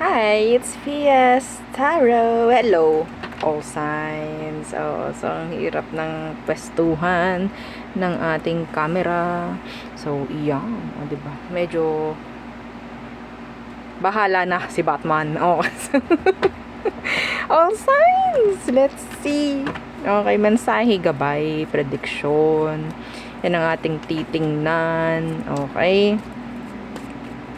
Hi, it's Fias Tarot. Hello, all signs. So ang hirap ng pwestuhan ng ating camera. So, iyan. Diba? Medyo bahala na si Batman. Oh. All signs. Let's see. Okay, mensahe, gabay, prediction. Yan ang ating titingnan. Okay.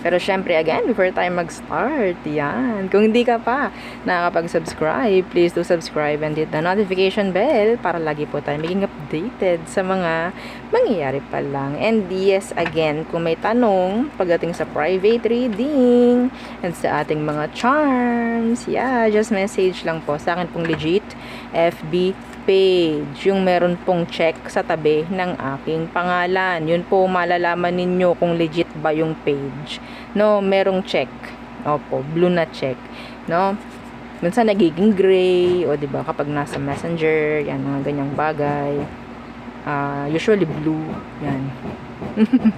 Pero syempre, again, before tayo mag-start, yan. Kung hindi ka pa nakakapag-subscribe, please do subscribe and hit the notification bell para lagi po tayo maging updated sa mga mangyayari pa lang. And yes, again, kung may tanong pagdating sa private reading and sa ating mga charms, yeah, just message lang po sa akin pong legit FB page, yung meron pong check sa tabi ng aking pangalan. Yun po malalaman ninyo kung legit ba yung page. No, merong check. Opo, blue na check. No? Minsan nagiging gray o di ba kapag nasa Messenger, yan mga ganyang bagay. Usually blue, yan.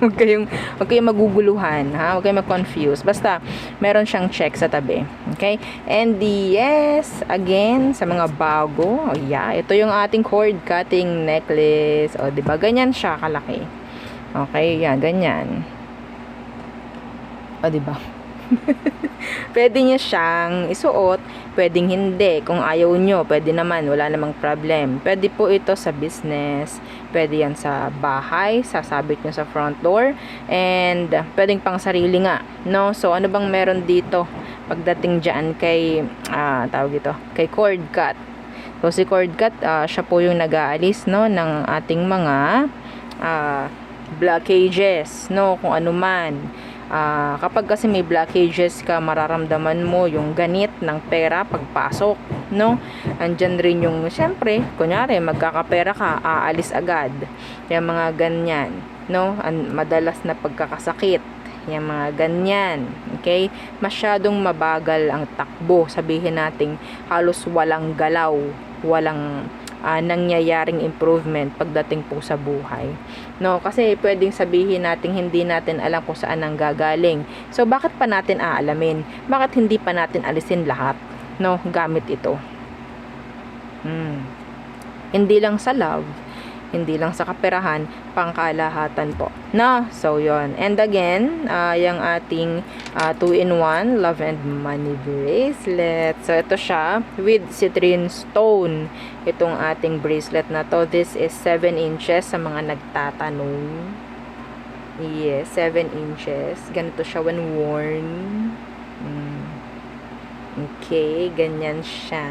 Huwag kayong maguguluhan, ha? Huwag kayong mag-confuse. Basta, meron siyang check sa tabi. Okay? And yes, again, sa mga bago, oh yeah, ito yung ating cord cutting necklace. O, diba? Ganyan siya kalaki. Okay? Yan, ganyan. O, diba? Pwede nyo siyang isuot, pwedeng hindi. Kung ayaw nyo, pwede naman, wala namang problem. Pwede po ito sa business, pwede yan sa bahay, sasabit nyo sa front door, and pwedeng pang sarili nga, no? So, ano bang meron dito pagdating dyan kay, tawag ito, kay cord cut? So, si cord cut, siya po yung nag-aalis, no, ng ating mga blockages, no, kung ano man. Kapag kasi may blockages ka, mararamdaman mo yung ganit ng pera pagpasok, no? Andyan rin yung, syempre, kunyari, magkakapera ka, aalis agad. Yung mga ganyan, no? Madalas na pagkakasakit, yung mga ganyan, okay? Masyadong mabagal ang takbo, sabihin nating halos walang galaw, walang nangyayaring improvement pagdating po sa buhay, no? Kasi pwedeng sabihin natin hindi natin alam kung saan ang gagaling. So bakit pa natin aalamin? Bakit hindi pa natin alisin lahat, no, gamit ito? Hindi lang sa love, hindi lang sa kaperahan, pangkalahatan po, no? So yon. And again, yung ating 2-in-1 love and money bracelet. So ito siya with citrine stone. Itong ating bracelet na to, this is 7 inches sa mga nagtatanong. Yes, 7 inches. Ganito siya when worn. Okay, ganyan siya.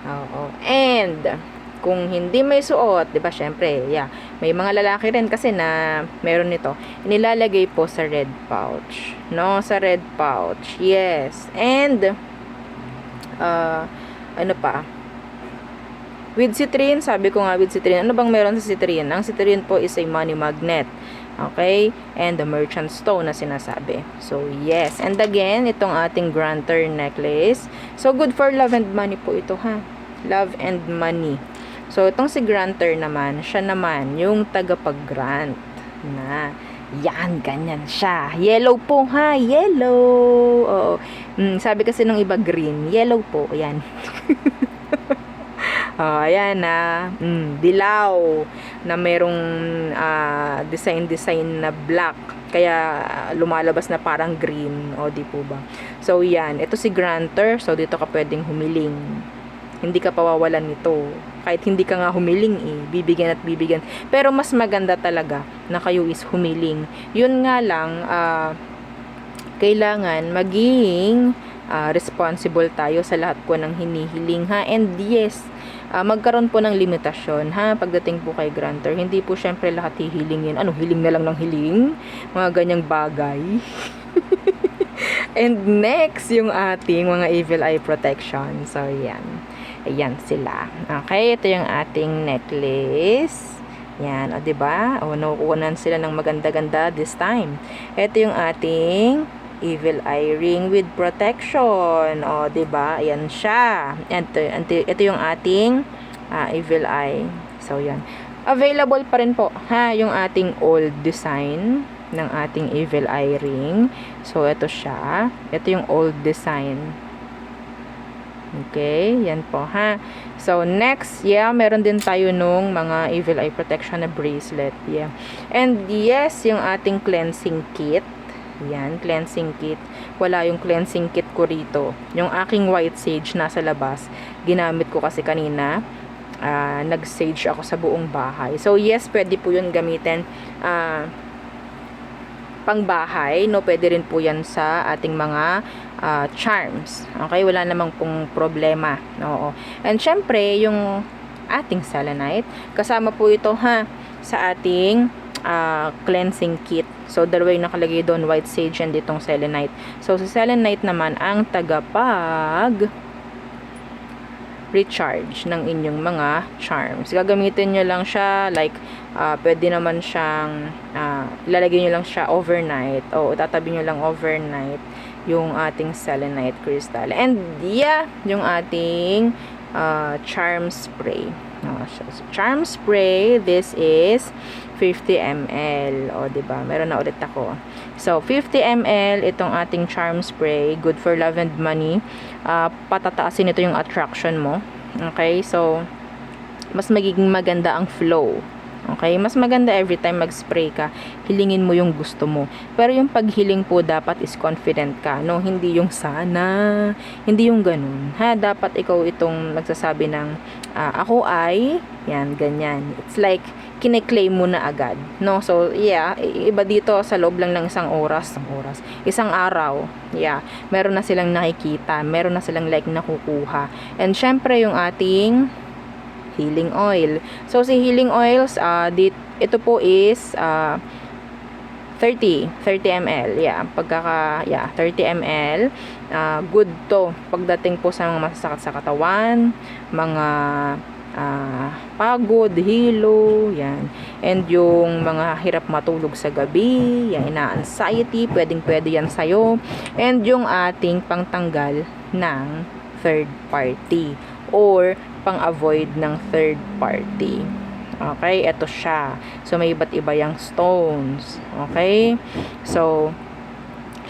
Oo. And kung hindi may suot, 'di ba? Syempre, yeah. May mga lalaki rin kasi na meron nito. Inilalagay po sa red pouch, no? Sa red pouch. Yes. And ano pa? With citrine, sabi ko nga with citrine. Ano bang meron sa citrine? Ang citrine po is a money magnet. Okay? And the merchant stone na sinasabi. So, yes. And again, itong ating granter necklace. So, good for love and money po ito, ha? Love and money. So, itong si granter naman, siya naman, yung tagapag-grant na. Yan, ganyan siya. Yellow po, ha? Yellow. Oo. Sabi kasi nung iba green. Yellow po. Ayan. Ayan na. Dilaw. Na merong design na black. Kaya lumalabas na parang green. O, di po ba? So, yan. Ito si granter. So, dito ka pwedeng humiling. Hindi ka pawawalan nito. Kahit hindi ka nga humiling bibigyan at bibigyan. Pero mas maganda talaga na kayo is humiling. Yun nga lang, kailangan maging responsible tayo sa lahat po ng hinihiling, ha? And yes, magkaroon po ng limitasyon, ha? Pagdating po kay granter, hindi po syempre lahat hihilingin. Ano, hiling na lang ng hiling? Mga ganyang bagay. And next, yung ating mga evil eye protection. So, yan. Ayan sila. Okay, ito yung ating necklace. Yan, o diba? O, nakukunan sila ng maganda-ganda this time. Ito yung ating evil eye ring with protection. O, diba? Ayan siya. Ito yung ating evil eye. So, yan. Available pa rin po, ha? Yung ating old design. ng ating evil eye ring. So, ito siya. Ito yung old design. Okay, yan po ha. So, next, meron din tayo nung mga evil eye protection na bracelet. Yeah. And yes, yung ating cleansing kit. Yan, cleansing kit. Wala yung cleansing kit ko rito. Yung aking white sage nasa labas. Ginamit ko kasi kanina. Nag-sage ako sa buong bahay. So, yes, pwede po yun gamitin pang bahay, no? Pwede rin po yan sa ating mga charms. Okay, wala namang pong problema. Oo. And syempre, yung ating selenite, kasama po ito ha sa ating cleansing kit. So, dalawa yung nakalagay doon, white sage and itong selenite. So, sa selenite naman, ang tagapag recharge ng inyong mga charms. Gagamitin nyo lang siya, like, pwede naman siyang, ilalagay nyo lang siya overnight, o tatabi nyo lang overnight yung ating selenite crystal. And, yung ating charm spray. So, charm spray, this is 50 ml. O, diba? Meron na ulit ako. So, 50 ml, itong ating charm spray, good for love and money. Patataasin ito yung attraction mo. Okay? So, mas magiging maganda ang flow. Okay? Mas maganda every time mag-spray ka, hilingin mo yung gusto mo. Pero yung paghiling po dapat is confident ka, no? Hindi yung sana, hindi yung ganun. Ha? Dapat ikaw itong nagsasabi ng ako ay, yan, ganyan. It's like, kine-claim mo na agad, no? So, iba dito sa loob lang ng isang araw, meron na silang nakikita, meron na silang like nakukuha. And syempre, yung ating healing oil. So, si healing oils, ito po is 30 ml. 30 ml. Good to pagdating po sa mga masasakit sa katawan, mga pagod, hilo, yan. And yung mga hirap matulog sa gabi, yan, ina-anxiety, pwedeng-pwede yan sa'yo. And yung ating pangtanggal ng third party or pang-avoid ng third party. Okay, ito siya. So, may iba't iba yung stones. Okay? So,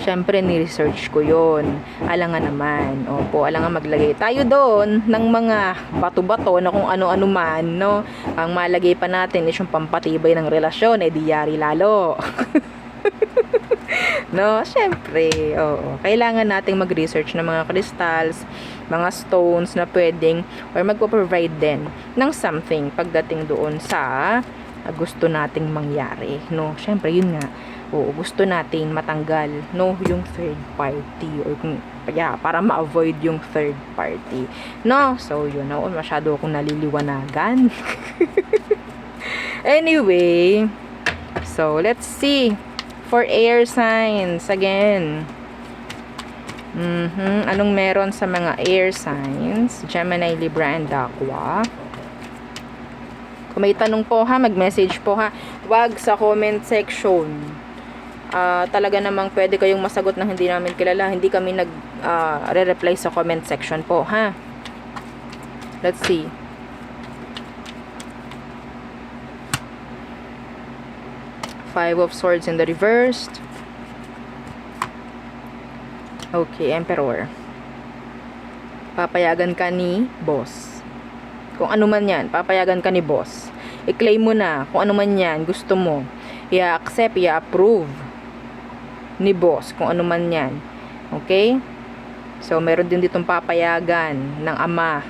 syempre, ni-research ko yun. Alangan naman. Opo, alangan maglagay tayo doon ng mga bato-bato na kung ano-ano man, no? Ang malagay pa natin is yung pampatibay ng relasyon, di yari lalo. No, syempre, oo. Kailangan nating mag-research ng mga crystals, mga stones na pwedeng or magpo-provide din ng something pagdating doon sa gusto nating mangyari, no? Syempre, yun nga. Oo, gusto natin matanggal, no, yung third party or para ma-avoid yung third party. No, so yun, masyado akong naliliwanagan. Anyway, so let's see. For air signs, again. Anong meron sa mga air signs? Gemini, Libra, and Aqua. Kung may tanong po ha, mag-message po ha. Wag sa comment section. Talaga namang pwede kayong masagot na hindi namin kilala. Hindi kami re-reply sa comment section po ha. Let's see. Five of Swords in the reversed. Okay, Emperor. Papayagan ka ni boss. Kung ano man yan, papayagan ka ni boss. I-claim mo na kung ano man yan, gusto mo. I-accept, i-approve ni boss kung ano man yan. Okay? So, meron din ditong papayagan ng ama.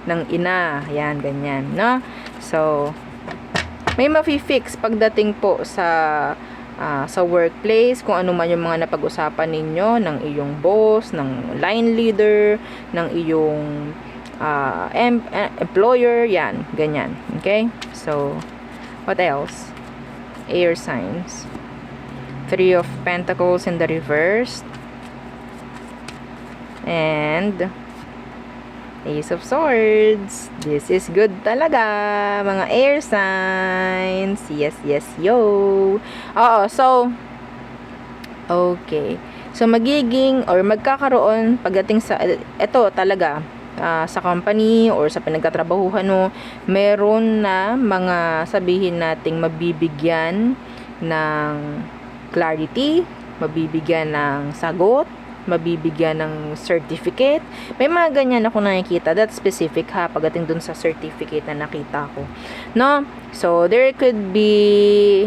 ng ina. Yan, ganyan. No? So, may mafi-fix pagdating po sa workplace, kung ano man yung mga napag-usapan ninyo ng iyong boss, ng line leader, ng iyong employer, yan, ganyan. Okay? So, what else? Air signs. Three of Pentacles in the reverse. And Ace of Swords. This is good talaga, mga air signs. Yes, yes, yo. Oo, so, okay. So, magiging, or magkakaroon, pagdating sa, ito talaga, sa company, or sa pinagkatrabahuhan mo, meron na mga, sabihin nating, mabibigyan ng clarity, mabibigyan ng sagot, mabibigyan ng certificate. May mga ganyan ako nakikita. That's specific ha, pagdating dun sa certificate na nakita ko. No? So, there could be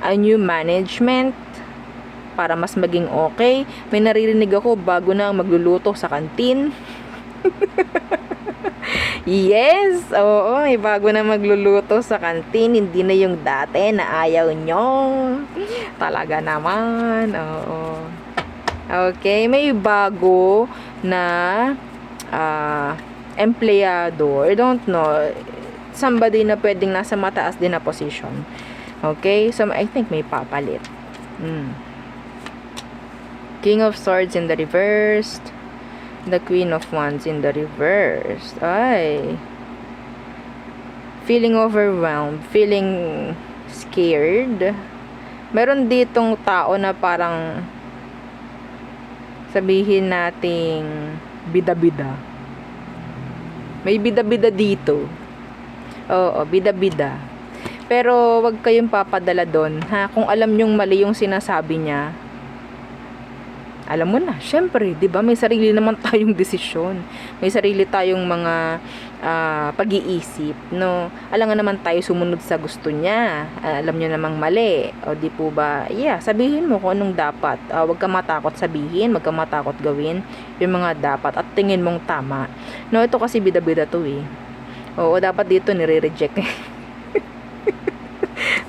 a new management para mas maging okay. May naririnig ako bago na magluluto sa kantin. Yes, oo, may bago na magluluto sa kantin, hindi na yung dati na ayaw nyo. Talaga naman, oo. Okay, may bago na empleyado, I don't know, somebody na pwedeng nasa mataas din na position. Okay, so I think may papalit. King of Swords in the reversed. The Queen of Wands in the reverse. Ay. Feeling overwhelmed. Feeling scared. Meron ditong tao na parang sabihin nating bida-bida. May bida-bida dito. Oo, bida-bida. Pero wag kayong papadala doon, ha? Kung alam nyong mali yung sinasabi niya, alam mo na, syempre, 'di ba? May sarili naman tayong desisyon. May sarili tayong mga pag-iisip, no? Alam nga naman tayo sumunod sa gusto niya. Alam niyo namang mali. O di po ba? Yeah, sabihin mo kung anong dapat. Huwag ka matakot sabihin, huwag ka matakot gawin yung mga dapat at tingin mong tama. No, ito kasi bida-bida to eh. Oo, dapat dito nire-reject.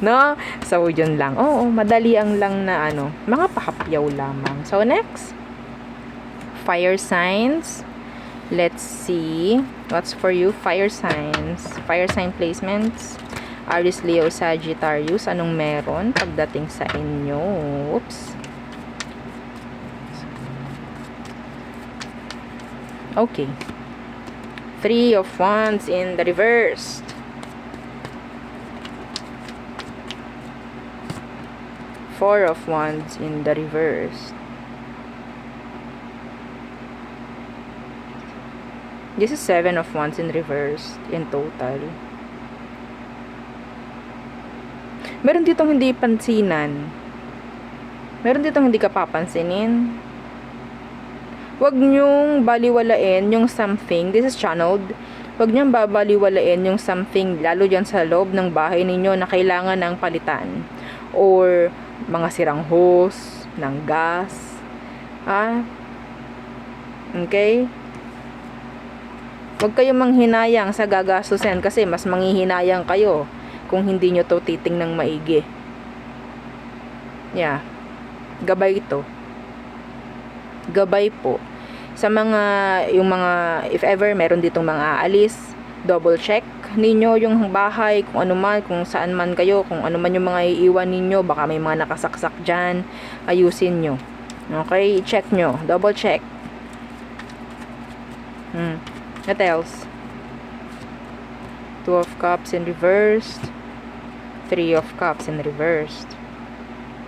No? So, yun lang. Oo, madali ang lang na mga pahapyaw lamang. So, next. Fire signs. Let's see. What's for you? Fire signs. Fire sign placements. Aries, Leo, Sagittarius. Anong meron pagdating sa inyo? Oops. Okay. 3 of Wands in the reverse. Four of Wands in the reverse. This is 7 of Wands in reverse in total. Meron ditong hindi pansinan. Meron ditong hindi ka papansinin. Huwag nyong baliwalain yung something. This is channeled. Huwag nyong babaliwalain yung something, lalo dyan sa loob ng bahay ninyo na kailangan ng palitan. Or mga sirang hose ng gas. Okay? Huwag kayong manghinayang sa gagastusin kasi mas manghihinayang kayo kung hindi nyo to titingnang maigi. Yeah. Gabay ito. Gabay po. Sa yung mga, if ever meron ditong mga aalis, double check ninyo yung bahay, kung ano man, kung saan man kayo, kung ano man yung mga iiwan ninyo, baka may mga nakasaksak dyan, ayusin nyo. Okay, check nyo, double check. What else? 2 of Cups in reversed. 3 of Cups in reversed.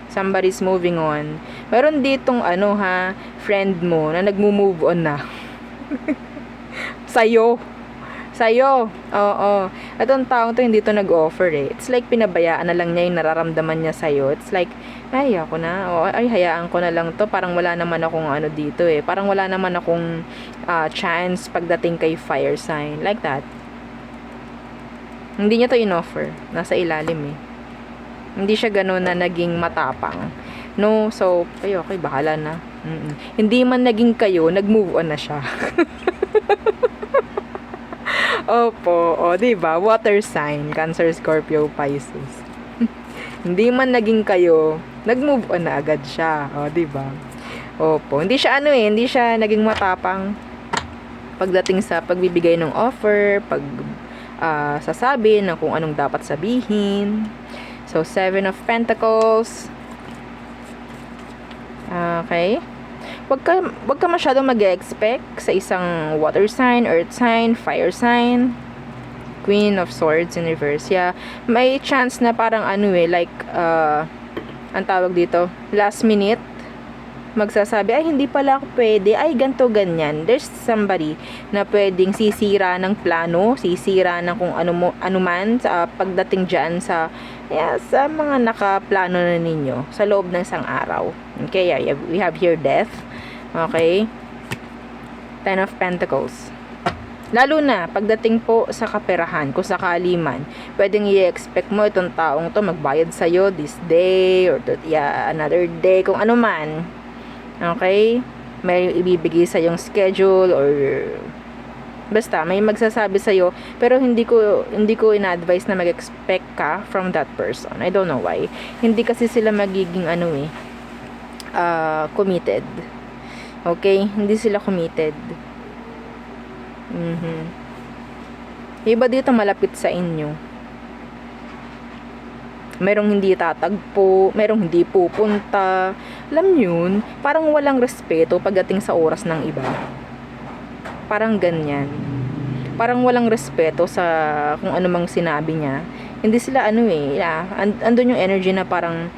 Somebody's moving on. Meron ditong friend mo na nagmo-move on na. Sa'yo. Oo. At ang taong to hindi to nag-offer eh. It's like pinabayaan na lang niya yung nararamdaman niya sa'yo. It's like, ay, ako na. Ay, hayaan ko na lang to. Parang wala naman akong dito eh. Parang wala naman akong chance pagdating kay fire sign. Like that. Hindi niya to in-offer. Nasa ilalim eh. Hindi siya gano'n na naging matapang. No, so, okay, bahala na. Hindi man naging kayo, nag-move on na siya. Opo, diba? Water sign, Cancer, Scorpio, Pisces. Hindi man naging kayo, nag-move on na agad siya. Diba? Opo, hindi siya hindi siya naging matapang pagdating sa pagbibigay ng offer, sasabi ng kung anong dapat sabihin. So, 7 of Pentacles. Okay. Wag ka masyadong mag-expect sa isang water sign, earth sign, fire sign. Queen of Swords in reverse. Yeah, may chance na parang like ang tawag dito, last minute magsasabi, ay hindi pala ako pwede, ay ganto ganyan. There's somebody na pwedeng sisira ng plano, sisira ng kung ano man sa pagdating dyan sa sa mga nakaplano na ninyo sa loob ng isang araw. Okay, we have here death. Okay, Ten of Pentacles. Lalo na pagdating po sa kaperahan, kung sakali man, pwedeng i-expect mo itong taong to magbayad sa'yo this day or another day, kung ano man. Okay? May ibibigay sa yung schedule or basta may magsasabi sa iyo, pero hindi ko ina-advise na mag-expect ka from that person. I don't know why. Hindi kasi sila magiging committed. Okay? Hindi sila committed. Iba dito malapit sa inyo. Merong hindi tatagpo, merong hindi pupunta. Alam yun, parang walang respeto pagdating sa oras ng iba. Parang ganyan. Parang walang respeto sa kung ano mang sinabi niya. Hindi sila andun yung energy na parang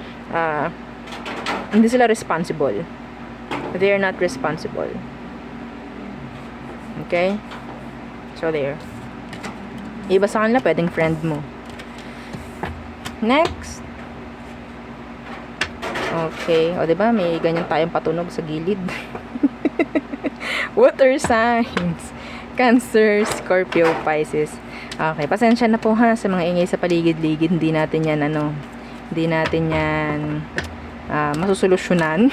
hindi sila responsible. They are not responsible. Okay? So there. Iba sa kanila pwedeng friend mo. Next. Okay. O, diba? May ganyan tayong patunog sa gilid. Water signs. Cancer, Scorpio, Pisces. Okay. Pasensya na po ha sa mga ingay sa paligid-ligid. Hindi natin yan masusolusyonan.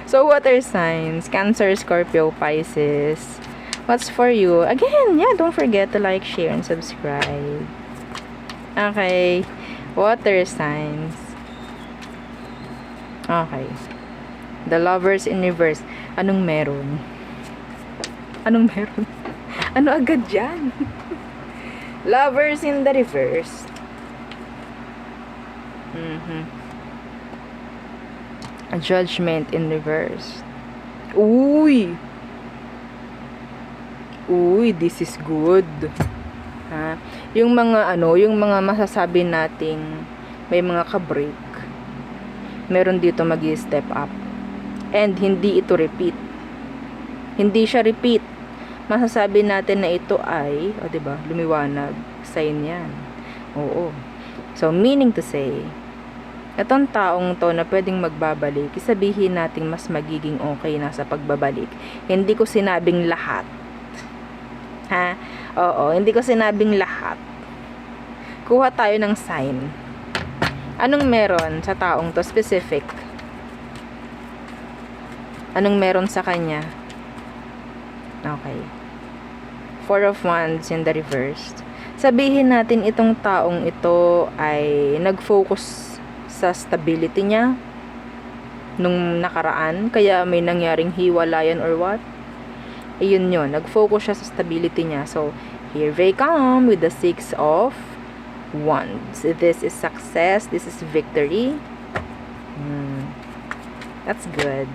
So, water signs. Cancer, Scorpio, Pisces. What's for you? Again, don't forget to like, share, and subscribe. Okay. Water signs. Okay. The Lovers in reverse. Anong meron? Ano agad yan? Lovers in the reverse. A Judgment in reverse. Uy, this is good. Ha? Yung mga masasabi nating may mga ka-break. Meron dito magi-step up. And hindi ito repeat. Hindi siya repeat. Masasabi natin na ito ay, 'di ba? Lumiwanag, sign 'yan. Oo. So meaning to say, itong taong to na pwedeng magbabalik, sabihin natin mas magiging okay na sa pagbabalik. Hindi ko sinabing lahat. Ha? Oo, hindi ko sinabing lahat. Kuha tayo ng sign. Anong meron sa taong to specific? Anong meron sa kanya? Okay. Four of Wands in the reverse. Sabihin natin itong taong ito ay nag-focus sa stability niya nung nakaraan, kaya may nangyaring hiwalayan or what. Ayun yun, nag-focus siya sa stability niya. So, here they come with the Six of Wands. This is success. This is victory. That's good.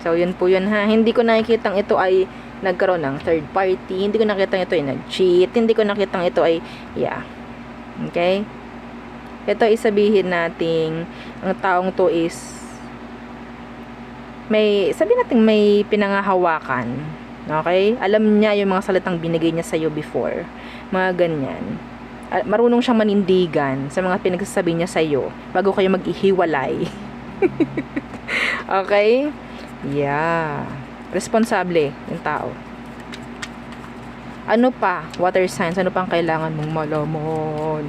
So, yun po yun ha. Hindi ko nakikitang ito ay nagkaroon ng third party. Hindi ko nakitang ito ay nag-cheat. Hindi ko nakitang ito ay, Okay? Ito isabihin nating ang taong to is sabihin natin may pinangahawakan. Okay? Alam niya yung mga salitang binigay niya sa'yo before. Mga ganyan. Marunong siyang manindigan sa mga pinagsasabi niya sa'yo bago kayo mag-ihiwalay. Okay? Yeah. Responsable yung tao. Ano pa? Water signs. Ano pang kailangan mong malaman?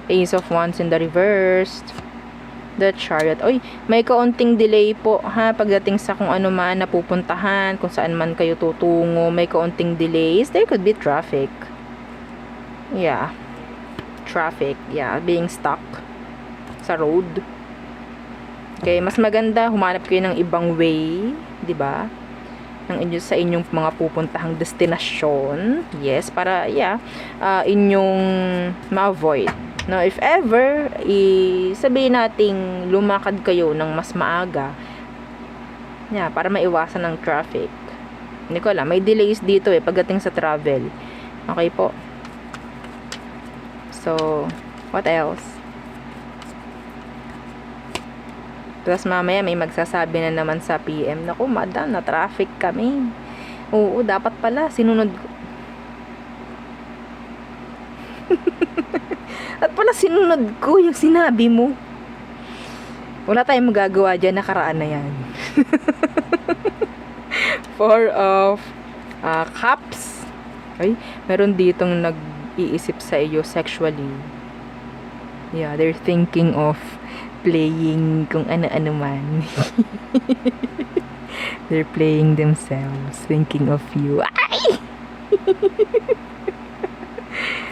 Ace of Wands in the reverse. The Chariot. Oy, may kaunting delay po ha pagdating sa kung ano man napupuntahan, kung saan man kayo tutungo, may kaunting delays. There could be traffic. Yeah. Traffic. Yeah, being stuck sa road. Okay, mas maganda humanap kayo ng ibang way, 'di ba? Sa inyong mga pupuntahang destinasyon. Yes, para inyong ma-avoid. No, if ever sabihin nating lumakad kayo ng mas maaga, para maiwasan ng traffic. Hindi ko alam, may delays dito pagdating sa travel. Okay po. So, what else? Tapos mamaya may magsasabi na naman sa PM, naku madam, na traffic kami. Oo, dapat pala sinunod ko. At pala sinunod ko yung sinabi mo. Wala tayong magagawa dyan, nakaraan na yan. Four of Cups. Okay? Meron ditong nag-iisip sa iyo sexually. Yeah, they're thinking of playing kung ano-ano man. They're playing themselves, thinking of you. Ay!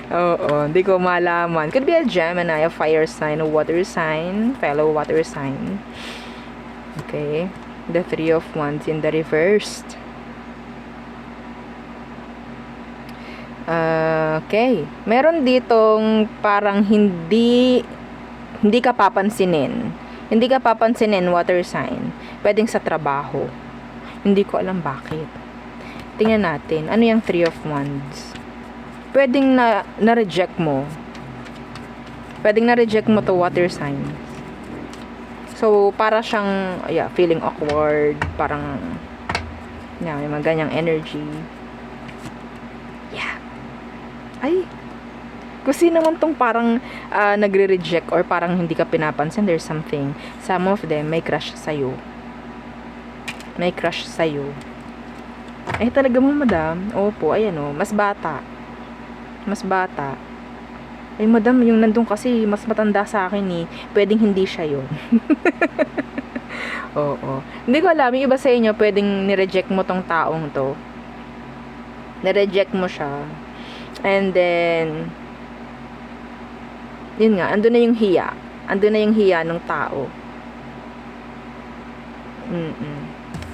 Oo, hindi ko malaman. Could be a Gemini, a fire sign, a water sign, fellow water sign. Okay. The Three of Wands in the reversed. Okay. Meron ditong parang hindi ka papansinin. Hindi ka papansinin, water sign. Pwedeng sa trabaho. Hindi ko alam bakit. Tingnan natin. Ano yung Three of Wands? Pwedeng na-reject mo. Pwedeng na-reject mo to water sign. So, para siyang, feeling awkward. Parang, may mga ganyang energy. Yeah. Ay, kasi naman tong parang nagre-reject or parang hindi ka pinapansin, there's something. Some of them may crush sa'yo. May crush sa'yo. Ay, talaga mo, madam? Opo, ayan o, mas bata. Mas bata. Ay, madam, yung nandun kasi mas matanda sa akin eh. Pwedeng hindi siya yun. Oo. Hindi ko alam, yung iba sa inyo, pwedeng nireject mo tong taong to. Nireject mo siya. And then, yun nga, andun na yung hiya. Andun na yung hiya ng tao.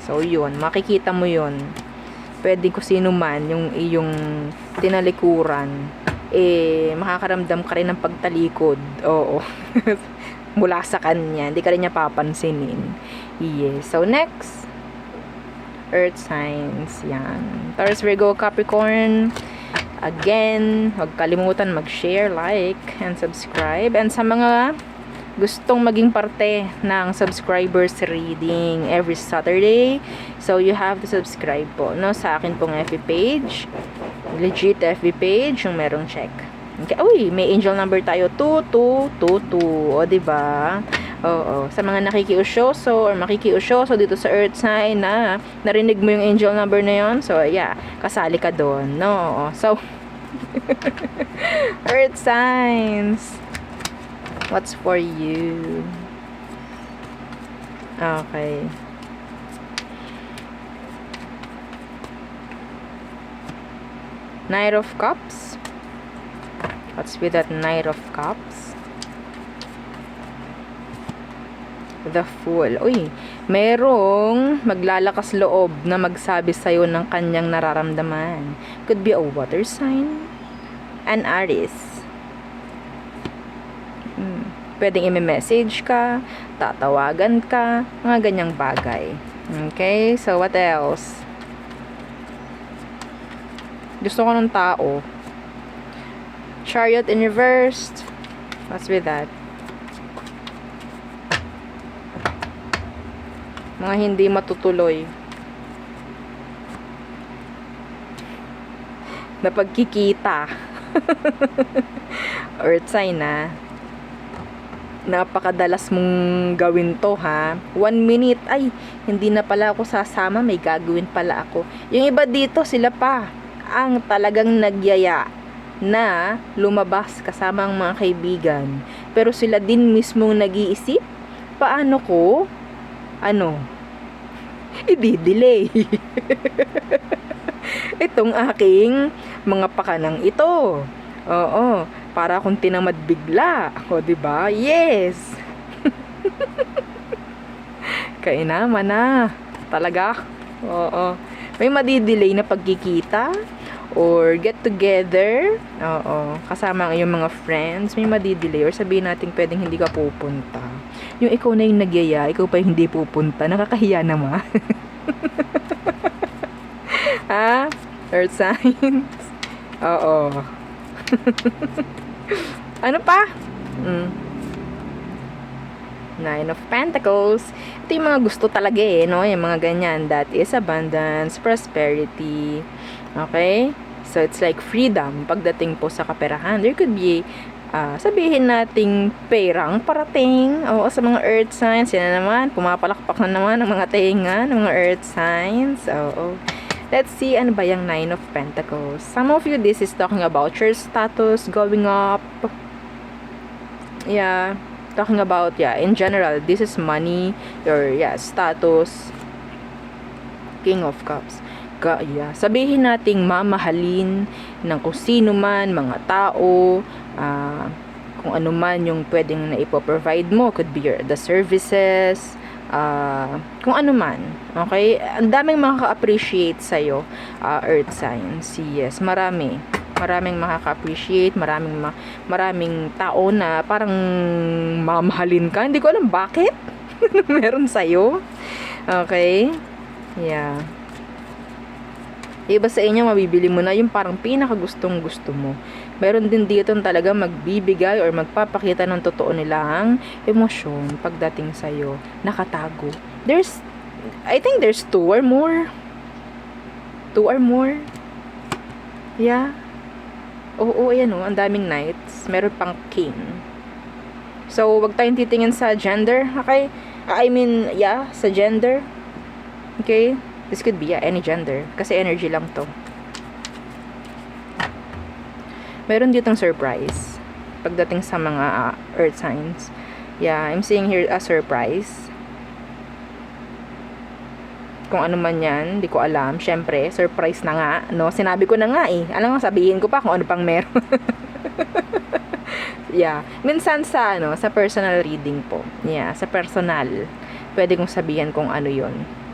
So, yun. Makikita mo yun. Pwede ko sino man, yung iyong tinalikuran, makakaramdam ka rin ng pagtalikod. Oo. Mula sa kanya. Hindi ka rin niya papansinin. Yes. So, next. Earth signs. Yan. Taurus, Virgo, Capricorn. Again, huwag kalimutan mag-share, like, and subscribe. And sa mga gustong maging parte ng subscribers reading every Saturday, so you have to subscribe po, no, sa akin pong FB page. Legit FB page, yung merong check. Okay. Uy, may angel number tayo, 2222. O, diba? Oo. Sa mga nakikiusyoso or makikiusyoso dito sa Earth sign na narinig mo yung angel number na yon, so yeah, kasali ka doon, no? So, Earth signs, what's for you? Okay. Knight of Cups. What's with that Knight of Cups? The Fool. Uy, merong maglalakas loob na magsabi sa'yo ng kanyang nararamdaman. Could be a water sign, an Aries. Pwedeng i-message ka, tatawagan ka, mga ganyang bagay. Okay, so what else? Gusto ko ng tao. Chariot in reversed. What's with that? Mga hindi matutuloy na pagkikita. Earth sign na. Napakadalas mong gawin to, ha. 1 minute, ay, hindi na pala ako sasama, may gagawin pala ako. Yung iba dito, sila pa ang talagang nagyaya na lumabas kasama ang mga kaibigan. Pero sila din mismong nag-iisip, paano ko i-delay itong aking mga pakanang ito. Oo, para akong tinamad bigla. O, diba? Yes! Kainaman na. Talaga. Oo. May madidelay na pagkikita or get together. Oo. Kasama ang iyong mga friends. May madidelay or sabihin natin pwedeng hindi ka pupunta. Yung ikaw na yung nagyaya, ikaw pa yung hindi pupunta. Nakakahiya naman. Ha? Earth signs? Oo. Ano pa? Nine of Pentacles. Ito yung mga gusto talaga eh, no? Yung mga ganyan. That is abundance, prosperity. Okay? So, it's like freedom pagdating po sa kaperahan. There could be, sabihin nating perang parating. O sa mga earth signs, yan na naman. Pumapalakpak na naman ang mga tenga ng mga earth signs. Oo. Let's see, ano ba yung Nine of Pentacles? Some of you, this is talking about your status going up. Yeah. Talking about, in general, this is money, your, status. King of Cups. Sabihin nating mamahalin ng kung sino man, mga tao, kung ano man yung pwedeng na ipoprovide mo. Could be the services, kung ano man. Okay? Ang daming makaka-appreciate sa'yo, earth signs. Yes, maraming makaka-appreciate, maraming tao na parang mamahalin ka. Hindi ko alam bakit. Meron sa'yo. Okay? Yeah. Iba sa inyo, mabibili mo na yung parang pinakagustong gusto mo. Meron din dito talaga magbibigay or magpapakita ng totoo nilang emosyon pagdating sa'yo. Nakatago. I think there's 2 or more. 2 or more. Yeah. Oo, ayan o. Ang daming knights. Meron pang king. So, wag tayong titingin sa gender. Okay? Sa gender. Okay? This could be, any gender. Kasi energy lang to. Meron ditong surprise. Pagdating sa mga earth signs. Yeah, I'm seeing here a surprise. Kung ano man yan, di ko alam. Syempre, surprise na nga, no? Sinabi ko na nga eh. Alam mo, sabihin ko pa kung ano pang meron. Yeah. Minsan sa personal reading po. Yeah, sa personal. Pwede kong sabihin kung ano yon.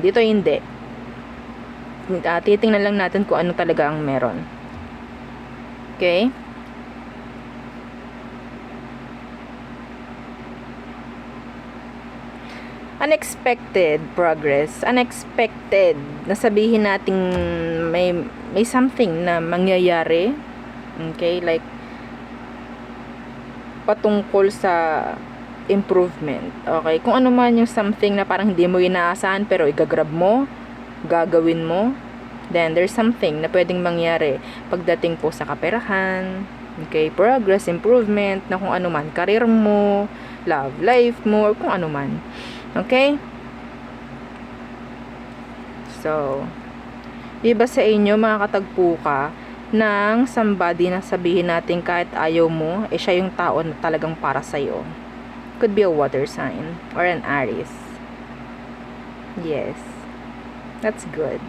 Dito hindi. Titingnan lang natin kung ano talaga ang meron. Okay? Unexpected progress. Unexpected. Nasabihin nating may something na mangyayari. Okay? Like, patungkol sa improvement. Okay? Kung ano man yung something na parang hindi mo inaasahan pero igagrab mo, gagawin mo, then there's something na pwedeng mangyari pagdating po sa kaperahan. Okay? Progress, improvement, na kung ano man. Career mo, love life mo, or kung ano man. Okay? So, iba sa inyo, makakatagpo ka ng somebody na sabihin natin kahit ayaw mo, siya yung tao na talagang para sa'yo. Could be a water sign or an Aries. Yes. That's good.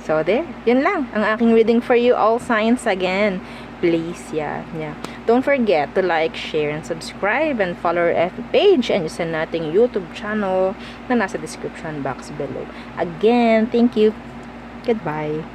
So, there. Yun lang. Ang aking reading for you, all signs again. Please, yeah. Don't forget to like, share, and subscribe, and follow our FB page and yung sa nating YouTube channel na nasa description box below. Again, thank you. Goodbye.